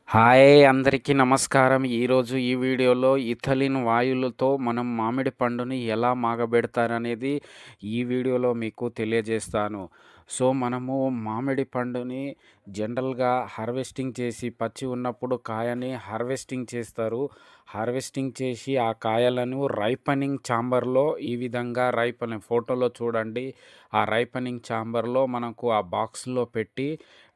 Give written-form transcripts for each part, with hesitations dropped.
Hi అందరికీ నమస్కారం. ఈరోజు ఈ వీడియోలో ఇథలిన్ వాయువులతో మనం మామిడి పండుని ఎలా మాగబెడతారనేది ఈ వీడియోలో మీకు తెలియజేస్తాను. సో, మనము మామిడి పండుని జనరల్‌గా హార్వెస్టింగ్ చేసి పచ్చి ఉన్నప్పుడు కాయని హార్వెస్టింగ్ చేస్తారు. హార్వెస్టింగ్ చేసి ఆ కాయలను రైపనింగ్ ఛాంబర్‌లో ఈ విధంగా ఫోటోలో చూడండి. ఆ రైపనింగ్ ఛాంబర్‌లో మనకు ఆ బాక్స్‌లో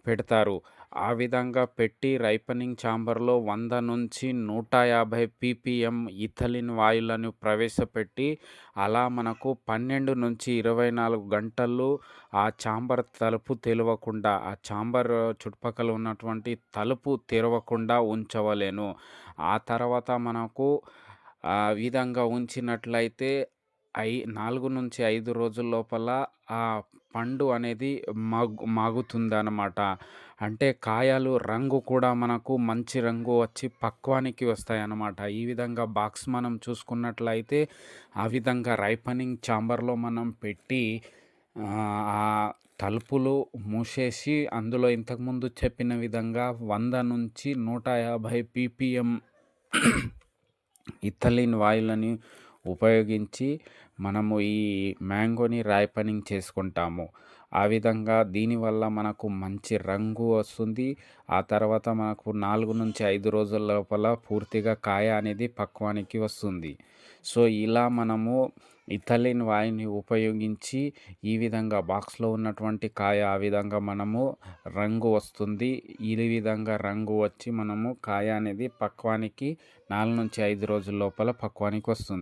పెడతారు. ఆ విధంగా పెట్టి రైపనింగ్ ఛాంబర్‌లో 100-150 పీపీఎం ఇథిలిన్ వాయువులను ప్రవేశపెట్టి, అలా మనకు 12-24 గంటలు ఆ ఛాంబర్ తలుపు తెరవకుండా, ఆ ఛాంబర్ చుట్టుపక్కల ఉన్నటువంటి తలుపు తెరవకుండా ఉంచవలెను. ఆ తర్వాత మనకు ఆ విధంగా ఉంచినట్లయితే 4-5 రోజుల లోపల ఆ పండు అనేది మాగుతుందనమాట. అంటే కాయలు రంగు కూడా మనకు మంచి రంగు వచ్చి పక్వానికి వస్తాయన్నమాట. ఈ విధంగా బాక్స్ మనం చూసుకున్నట్లయితే, ఆ విధంగా రైపనింగ్ ఛాంబర్‌లో మనం పెట్టి ఆ తలుపులు మూసేసి అందులో ఇంతకుముందు చెప్పిన విధంగా 100-150 పీపీఎం ఇథిలిన్ వాయువులని ఉపయోగించి మనము ఈ మ్యాంగోని రైపనింగ్ చేసుకుంటాము. ఆ విధంగా దీనివల్ల మనకు మంచి రంగు వస్తుంది. ఆ తర్వాత మనకు 4-5 రోజుల లోపల పూర్తిగా కాయ అనేది పక్వానికి వస్తుంది. సో, ఇలా మనము ఇథిలిన్ వాయువుని ఉపయోగించి ఈ విధంగా బాక్స్‌లో ఉన్నటువంటి కాయ ఆ విధంగా మనము రంగు వస్తుంది. ఈ విధంగా రంగు వచ్చి మనము కాయ అనేది పక్వానికి 4-5 రోజుల లోపల పక్వానికి వస్తుంది.